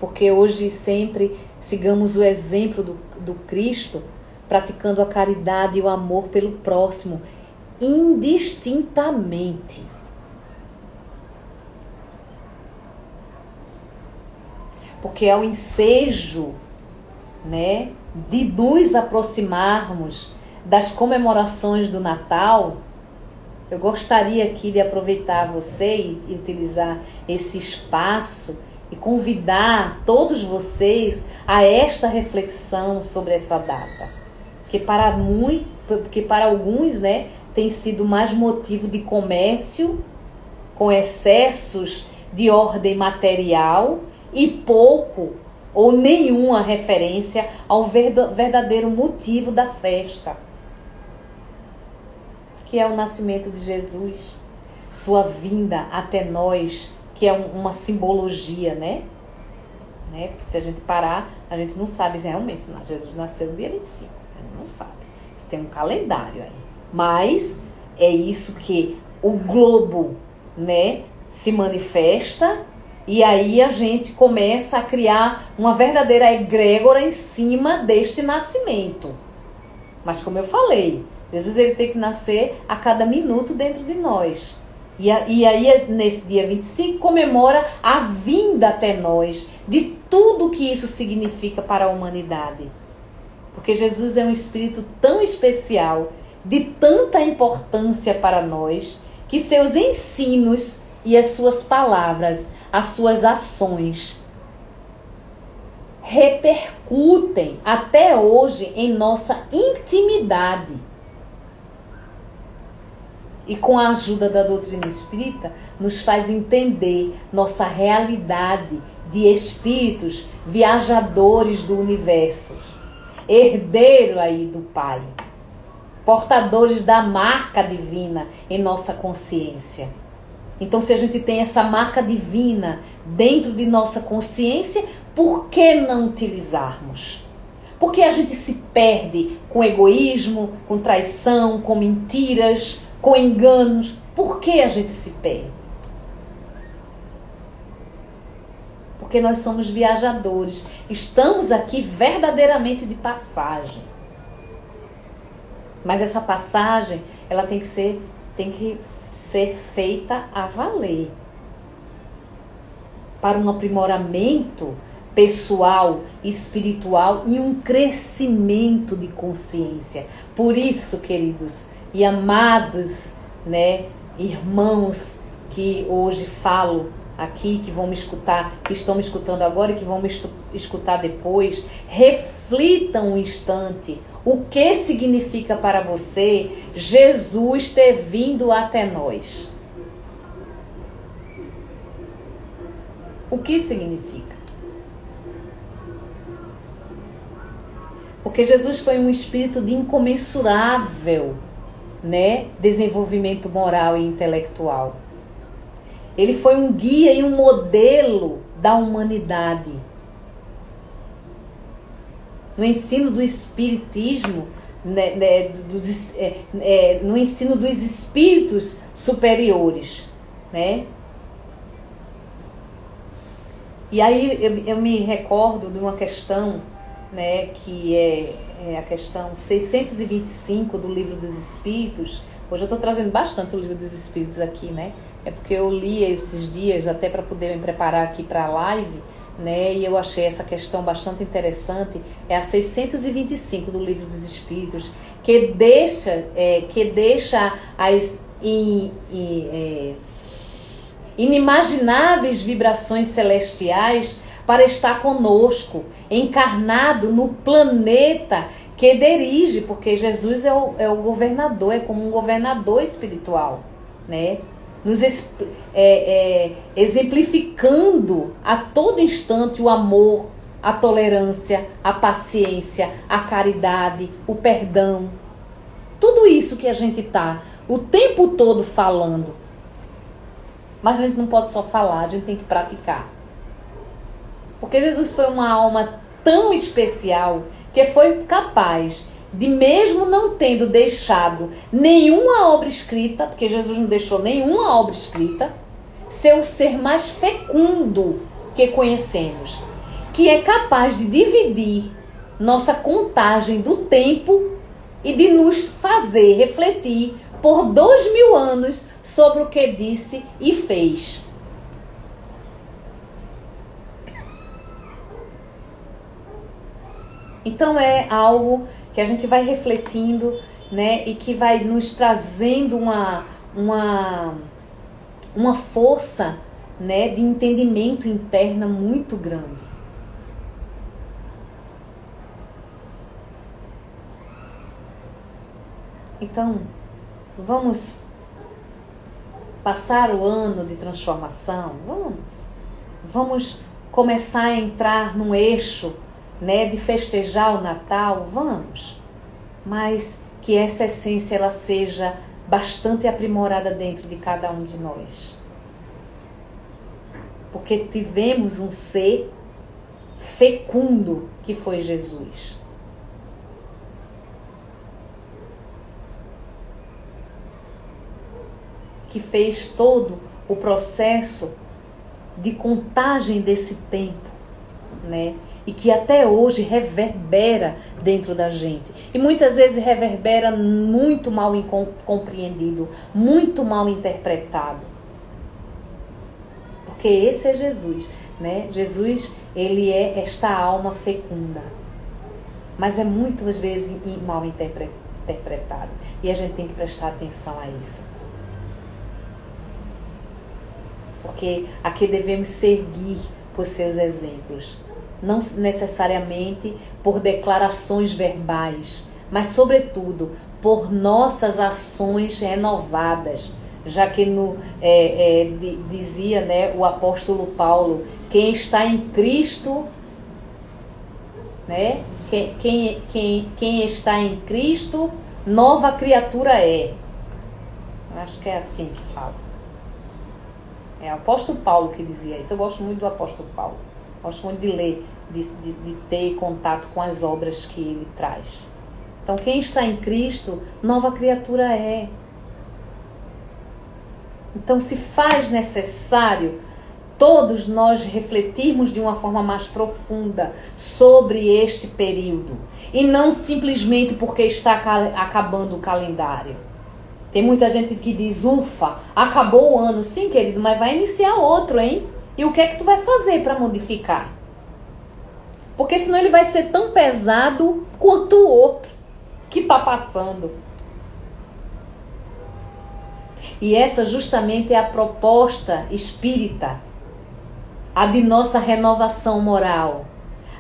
Porque hoje sempre sigamos o exemplo do Cristo, praticando a caridade e o amor pelo próximo, indistintamente. Porque é o ensejo, né, de nos aproximarmos das comemorações do Natal. Eu gostaria aqui de aproveitar você e utilizar esse espaço e convidar todos vocês a esta reflexão sobre essa data. Porque para alguns, né, tem sido mais motivo de comércio, com excessos de ordem material e pouco ou nenhuma referência ao verdadeiro motivo da festa, que é o nascimento de Jesus, sua vinda até nós, que é uma simbologia, né? Porque se a gente parar, a gente não sabe realmente se Jesus nasceu no dia 25, a gente não sabe. Tem um calendário aí. Mas é isso que o globo, né, se manifesta, e aí a gente começa a criar uma verdadeira egrégora em cima deste nascimento. Mas como eu falei, Jesus ele tem que nascer a cada minuto dentro de nós. E aí, nesse dia 25, comemora a vinda até nós de tudo que isso significa para a humanidade. Porque Jesus é um Espírito tão especial, de tanta importância para nós, que seus ensinos e as suas palavras, as suas ações, repercutem até hoje em nossa intimidade. E com a ajuda da doutrina espírita, nos faz entender nossa realidade de espíritos viajadores do universo, herdeiro aí do Pai, portadores da marca divina em nossa consciência. Então, se a gente tem essa marca divina dentro de nossa consciência, por que não utilizarmos? Porque a gente se perde com egoísmo, com traição, com mentiras, com enganos. Por que a gente se perde? Porque nós somos viajadores. Estamos aqui verdadeiramente de passagem. Mas essa passagem, ela tem que ser feita a valer. Para um aprimoramento pessoal, espiritual e um crescimento de consciência. Por isso, queridos e amados, né, irmãos que hoje falo aqui, que vão me escutar, que estão me escutando agora e que vão me escutar depois, reflitam um instante o que significa para você Jesus ter vindo até nós. O que significa? Porque Jesus foi um espírito de incomensurável, né, desenvolvimento moral e intelectual. Ele foi um guia e um modelo da humanidade. No ensino do espiritismo, né, no ensino dos espíritos superiores, né? E aí eu me recordo de uma questão, né, que é a questão 625 do Livro dos Espíritos. Hoje eu estou trazendo bastante o Livro dos Espíritos aqui, né? É porque eu li esses dias até para poder me preparar aqui para a live, né? E eu achei essa questão bastante interessante. É a 625 do Livro dos Espíritos, que deixa as inimagináveis vibrações celestiais para estar conosco, encarnado no planeta que dirige, porque Jesus é o governador, é como um governador espiritual, né? Nos exemplificando a todo instante o amor, a tolerância, a paciência, a caridade, o perdão. Tudo isso que a gente está o tempo todo falando. Mas a gente não pode só falar, a gente tem que praticar. Porque Jesus foi uma alma tão especial que foi capaz de, mesmo não tendo deixado nenhuma obra escrita, porque Jesus não deixou nenhuma obra escrita, ser o ser mais fecundo que conhecemos, que é capaz de dividir nossa contagem do tempo e de nos fazer refletir por 2000 anos sobre o que disse e fez. Então é algo que a gente vai refletindo, né, e que vai nos trazendo uma força, né, de entendimento interna muito grande. Então, vamos passar o ano de transformação? Vamos começar a entrar num eixo, né, de festejar o Natal? Vamos. Mas que essa essência ela seja bastante aprimorada dentro de cada um de nós. Porque tivemos um ser fecundo que foi Jesus. Que fez todo o processo de contagem desse tempo, né? E que até hoje reverbera dentro da gente. E muitas vezes reverbera muito mal compreendido, muito mal interpretado. Porque esse é Jesus, né? Jesus, ele é esta alma fecunda. Mas é muitas vezes mal interpretado. E a gente tem que prestar atenção a isso. Porque aqui devemos seguir por seus exemplos. Não necessariamente por declarações verbais, mas sobretudo por nossas ações renovadas. Já que dizia, né, o apóstolo Paulo, quem está em Cristo, né, quem está em Cristo, nova criatura é. Acho que é assim que fala. É o apóstolo Paulo que dizia isso. Eu gosto muito do apóstolo Paulo. Gosto muito de ler, de ter contato com as obras que ele traz. Então, quem está em Cristo, nova criatura é. Então, se faz necessário todos nós refletirmos de uma forma mais profunda sobre este período. E não simplesmente porque está acabando o calendário. Tem muita gente que diz, ufa, acabou o ano. Sim, querido, mas vai iniciar outro, hein? E o que é que tu vai fazer para modificar? Porque senão ele vai ser tão pesado quanto o outro que está passando. E essa justamente é a proposta espírita, a de nossa renovação moral,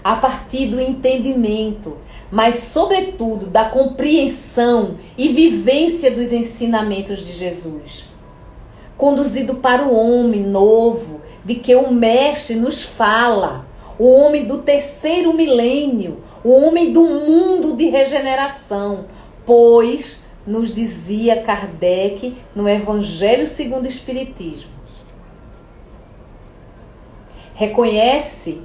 a partir do entendimento, mas sobretudo da compreensão e vivência dos ensinamentos de Jesus, conduzido para o homem novo, de que o Mestre nos fala, o homem do terceiro milênio, o homem do mundo de regeneração, pois, nos dizia Kardec no Evangelho segundo o Espiritismo, reconhece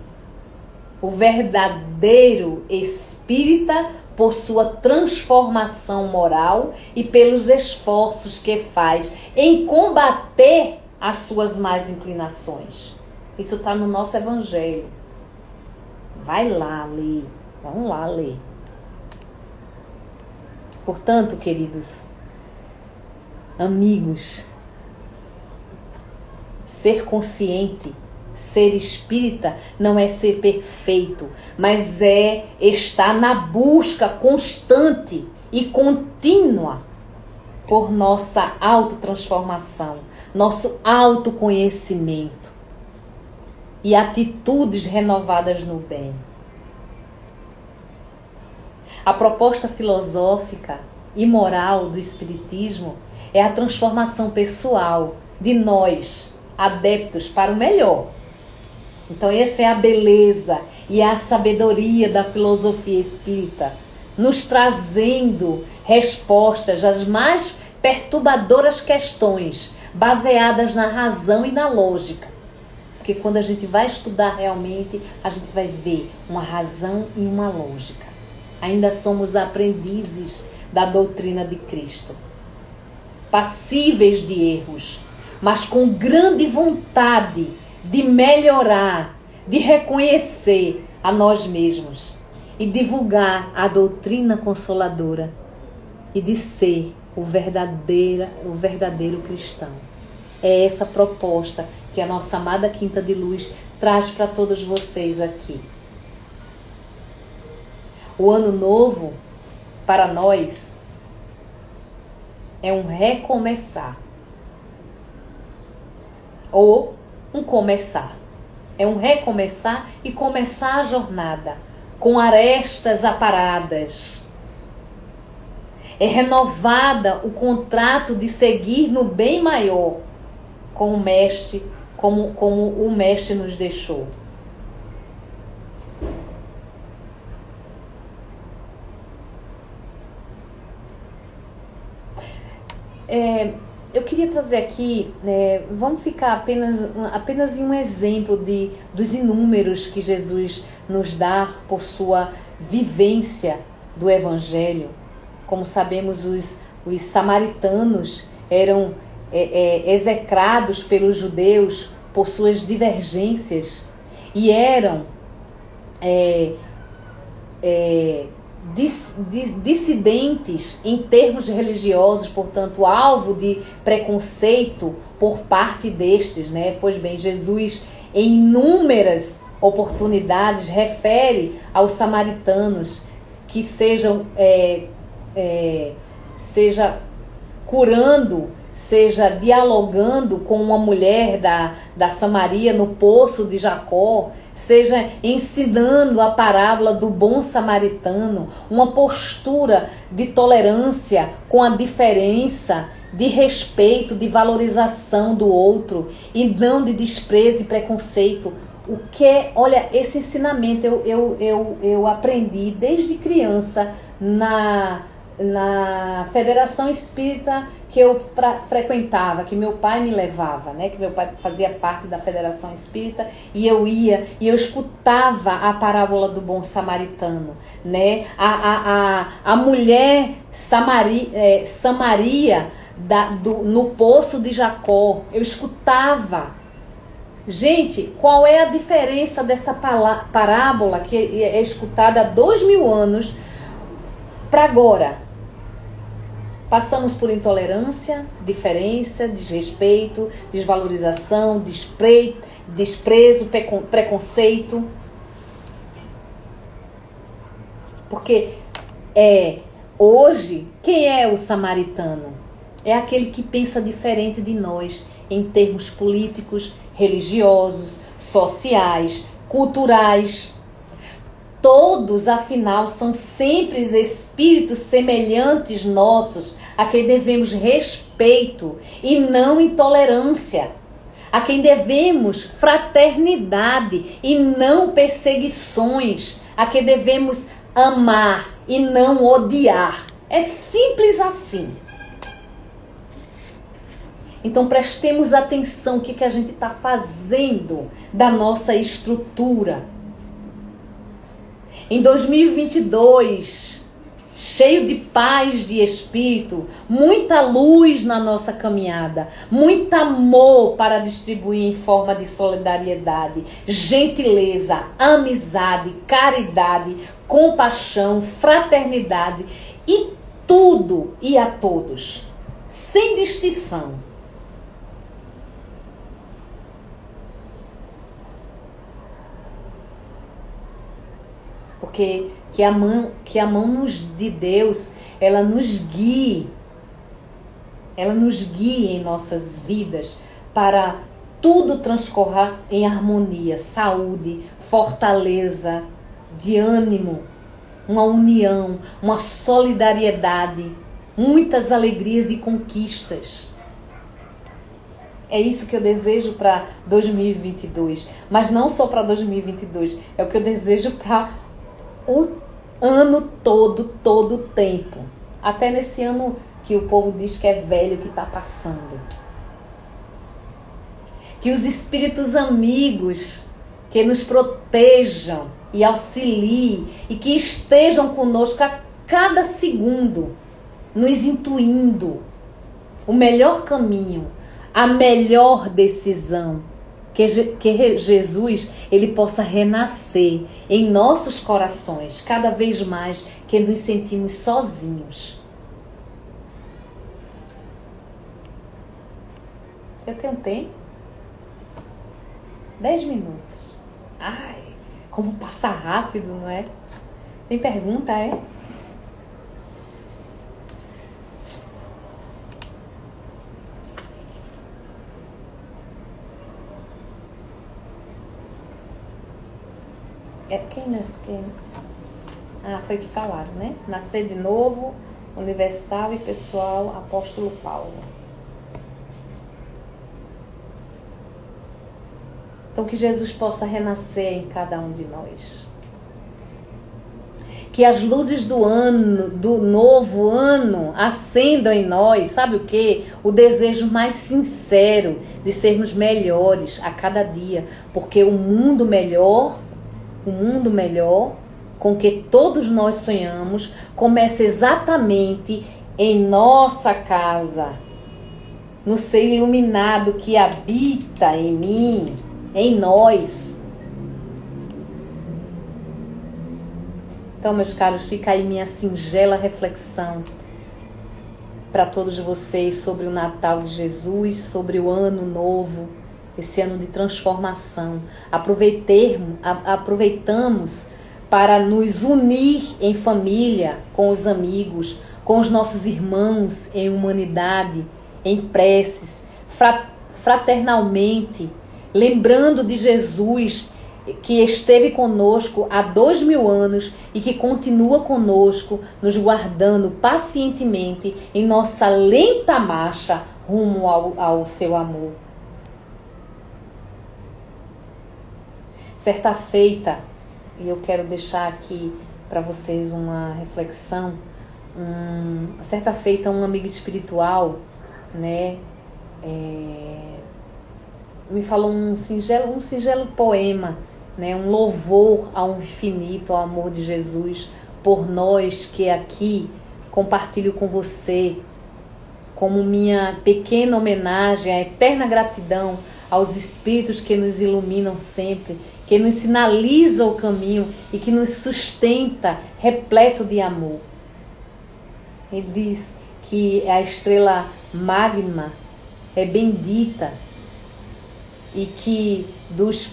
o verdadeiro espírita por sua transformação moral e pelos esforços que faz em combater as suas más inclinações. Isso está no nosso Evangelho. Vai lá ler. Vamos lá ler. Portanto, queridos amigos, ser consciente, ser espírita não é ser perfeito, mas é estar na busca constante e contínua por nossa autotransformação, nosso autoconhecimento e atitudes renovadas no bem. A proposta filosófica e moral do Espiritismo é a transformação pessoal de nós, adeptos, para o melhor. Então essa é a beleza e a sabedoria da filosofia espírita, nos trazendo respostas às mais perturbadoras questões, baseadas na razão e na lógica. Porque quando a gente vai estudar realmente, a gente vai ver uma razão e uma lógica. Ainda somos aprendizes da doutrina de Cristo, passíveis de erros, mas com grande vontade de melhorar, de reconhecer a nós mesmos e divulgar a doutrina consoladora e de ser o verdadeiro cristão. É essa proposta que a nossa amada Quinta de Luz traz para todos vocês aqui. O ano novo, para nós, é um recomeçar. Ou um começar. É um recomeçar e começar a jornada com arestas aparadas. É renovada o contrato de seguir no bem maior com o Mestre, como o Mestre nos deixou. Eu queria trazer aqui, vamos ficar apenas em um exemplo dos inúmeros que Jesus nos dá por sua vivência do Evangelho. Como sabemos, os samaritanos eram execrados pelos judeus por suas divergências e eram dissidentes em termos religiosos, portanto, alvo de preconceito por parte destes, né? Pois bem, Jesus, em inúmeras oportunidades, refere aos samaritanos que seja curando, seja dialogando com uma mulher da Samaria no poço de Jacó, seja ensinando a parábola do bom samaritano, uma postura de tolerância com a diferença, de respeito, de valorização do outro e não de desprezo e preconceito. Olha, esse ensinamento eu aprendi desde criança na Federação Espírita que eu frequentava, que meu pai me levava, né? Que meu pai fazia parte da Federação Espírita e eu ia e eu escutava a parábola do bom samaritano, né? A mulher Samaria no poço de Jacó, eu escutava. Gente, qual é a diferença dessa parábola que é escutada há 2000 anos para agora? Passamos por intolerância, diferença, desrespeito, desvalorização, desprezo, preconceito. Porque hoje, quem é o samaritano? É aquele que pensa diferente de nós em termos políticos, religiosos, sociais, culturais. Todos, afinal, são sempre espíritos semelhantes nossos, a quem devemos respeito e não intolerância, a quem devemos fraternidade e não perseguições, a quem devemos amar e não odiar. É simples assim. Então prestemos atenção o que a gente está fazendo da nossa estrutura. Em 2022, cheio de paz de espírito, muita luz na nossa caminhada, muito amor para distribuir em forma de solidariedade, gentileza, amizade, caridade, compaixão, fraternidade e tudo e a todos, sem distinção. Porque que a mão de Deus, ela nos guie em nossas vidas para tudo transcorrer em harmonia, saúde, fortaleza, de ânimo, uma união, uma solidariedade, muitas alegrias e conquistas. É isso que eu desejo para 2022. Mas não só para 2022. É o que eu desejo para o ano todo o tempo. Até nesse ano que o povo diz que é velho, que está passando. Que os espíritos amigos que nos protejam e auxiliem e que estejam conosco a cada segundo, nos intuindo o melhor caminho, a melhor decisão, que Jesus ele possa renascer em nossos corações, cada vez mais que nos sentimos sozinhos. Eu tenho tempo? 10 minutos. Ai, como passa rápido, não é? Tem pergunta, é? Quem nasceu? Ah, foi o que falaram, né? Nascer de novo, universal e pessoal, apóstolo Paulo. Então que Jesus possa renascer em cada um de nós. Que as luzes do ano, do novo ano, acendam em nós, sabe o quê? O desejo mais sincero de sermos melhores a cada dia. Porque o mundo melhor com que todos nós sonhamos, começa exatamente em nossa casa, no ser iluminado que habita em mim, em nós. Então, meus caros, fica aí minha singela reflexão para todos vocês sobre o Natal de Jesus, sobre o ano novo, esse ano de transformação. Aproveitamos para nos unir em família, com os amigos, com os nossos irmãos em humanidade, em preces, fraternalmente, lembrando de Jesus que esteve conosco há 2000 anos e que continua conosco, nos guardando pacientemente em nossa lenta marcha rumo ao seu amor. Certa feita, e eu quero deixar aqui para vocês uma reflexão, certa feita um amigo espiritual, né, me falou um singelo poema, né, um louvor ao infinito, ao amor de Jesus por nós, que aqui compartilho com você como minha pequena homenagem, a eterna gratidão aos espíritos que nos iluminam sempre, que nos sinaliza o caminho e que nos sustenta repleto de amor. Ele diz que a estrela magma é bendita e que dos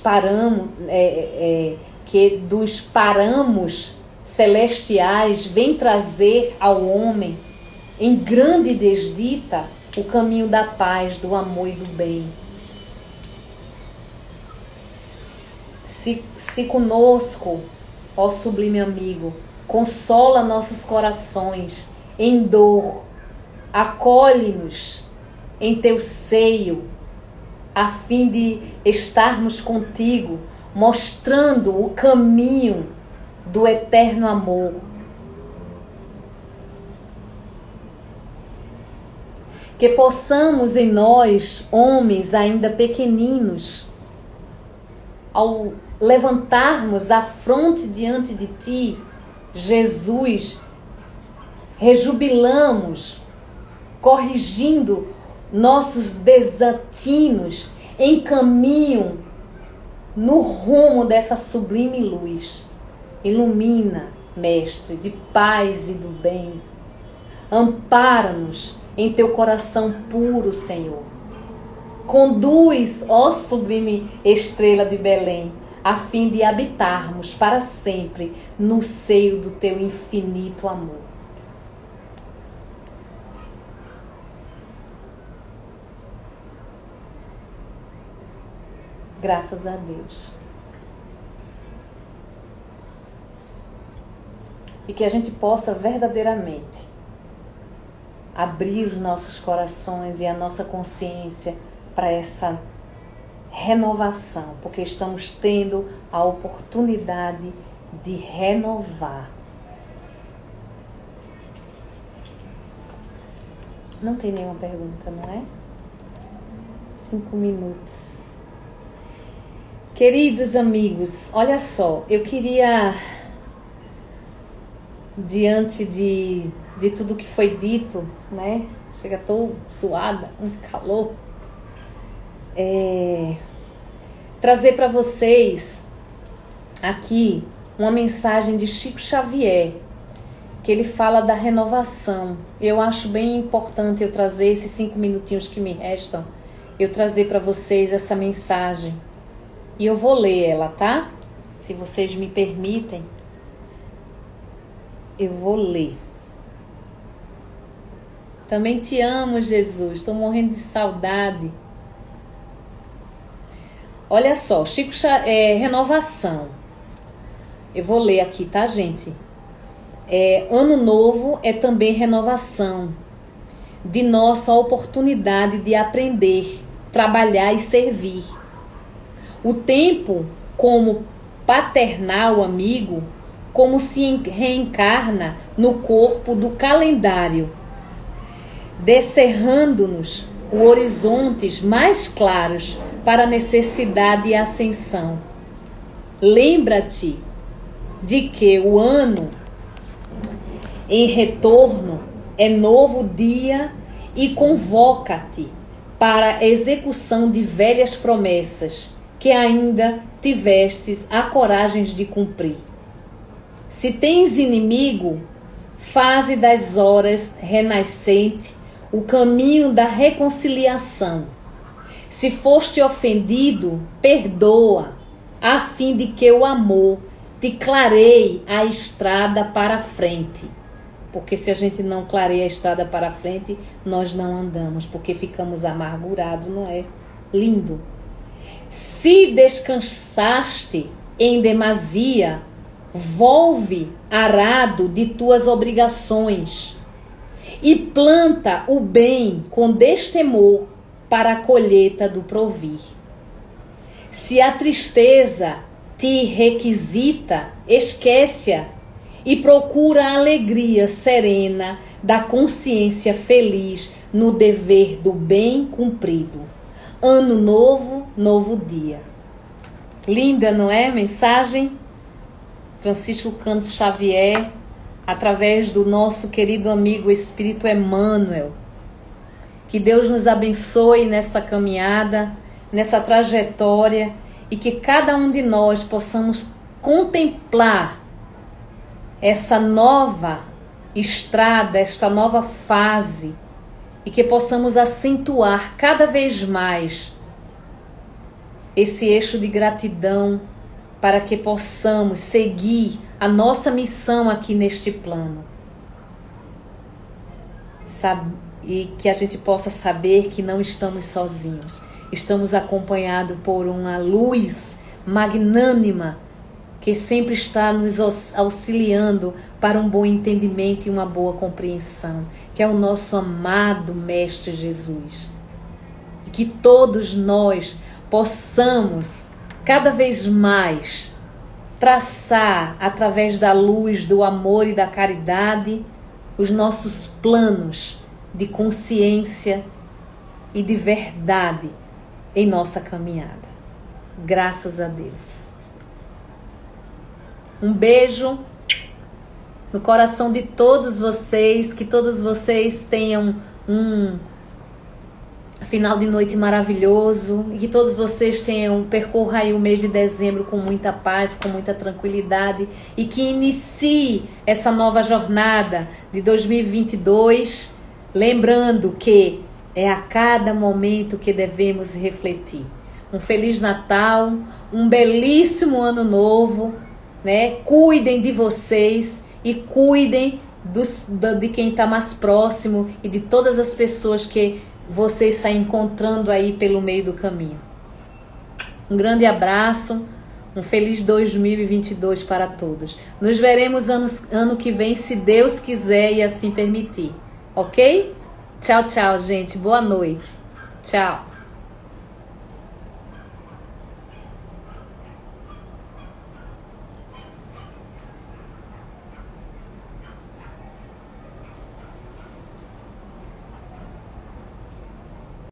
paramos celestiais vem trazer ao homem, em grande desdita, o caminho da paz, do amor e do bem. Se conosco, ó sublime amigo, consola nossos corações em dor, acolhe-nos em teu seio, a fim de estarmos contigo, mostrando o caminho do eterno amor. Que possamos em nós, homens ainda pequeninos, ao levantarmos a fronte diante de ti, Jesus, rejubilamos, corrigindo nossos desatinos em caminho no rumo dessa sublime luz. Ilumina, Mestre, de paz e do bem. Ampara-nos em teu coração puro, Senhor. Conduz, ó sublime estrela de Belém, a fim de habitarmos para sempre no seio do teu infinito amor. Graças a Deus. E que a gente possa verdadeiramente abrir os nossos corações e a nossa consciência para essa renovação, porque estamos tendo a oportunidade de renovar. Não tem nenhuma pergunta, não é? 5 minutos. Queridos amigos, olha só, eu queria, diante de tudo que foi dito, né? Chega, estou suada, muito calor. Trazer para vocês aqui uma mensagem de Chico Xavier, que ele fala da renovação. Eu acho bem importante eu trazer esses 5 minutinhos que me restam, eu trazer para vocês essa mensagem. E eu vou ler ela, tá? Se vocês me permitem, eu vou ler. Também te amo, Jesus. Estou morrendo de saudade. Olha só, Chico renovação. Eu vou ler aqui, tá, gente? Ano novo é também renovação de nossa oportunidade de aprender, trabalhar e servir. O tempo, como paternal amigo, como se reencarna no corpo do calendário, descerrando-nos os horizontes mais claros para a necessidade e ascensão. Lembra-te de que o ano em retorno é novo dia e convoca-te para a execução de velhas promessas que ainda tivestes a coragem de cumprir. Se tens inimigo, faze das horas renascente o caminho da reconciliação. Se foste ofendido, perdoa, a fim de que o amor te clareie a estrada para a frente. Porque se a gente não clareia a estrada para a frente, nós não andamos, porque ficamos amargurados, não é? Lindo. Se descansaste em demasia, volve arado de tuas obrigações e planta o bem com destemor para a colheita do provir. Se a tristeza te requisita, esquece-a e procura a alegria serena da consciência feliz no dever do bem cumprido. Ano novo, novo dia. Linda, não é? Mensagem Francisco Cândido Xavier, através do nosso querido amigo Espírito Emmanuel. Que Deus nos abençoe nessa caminhada, nessa trajetória, e que cada um de nós possamos contemplar essa nova estrada, esta nova fase, e que possamos acentuar cada vez mais esse eixo de gratidão para que possamos seguir a nossa missão aqui neste plano. E que a gente possa saber que não estamos sozinhos. Estamos acompanhados por uma luz magnânima que sempre está nos auxiliando para um bom entendimento e uma boa compreensão, que é o nosso amado Mestre Jesus. E que todos nós possamos cada vez mais traçar, através da luz, do amor e da caridade, os nossos planos de consciência e de verdade em nossa caminhada. Graças a Deus. Um beijo no coração de todos vocês, que todos vocês tenham um final de noite maravilhoso e que todos vocês percorram aí o mês de dezembro com muita paz, com muita tranquilidade, e que inicie essa nova jornada de 2022, lembrando que é a cada momento que devemos refletir. Um Feliz Natal, um belíssimo Ano Novo, né? Cuidem de vocês e cuidem de quem está mais próximo e de todas as pessoas que vocês saem encontrando aí pelo meio do caminho. Um grande abraço, um feliz 2022 para todos. Nos veremos ano que vem, se Deus quiser e assim permitir. Ok? Tchau, tchau, gente. Boa noite. Tchau.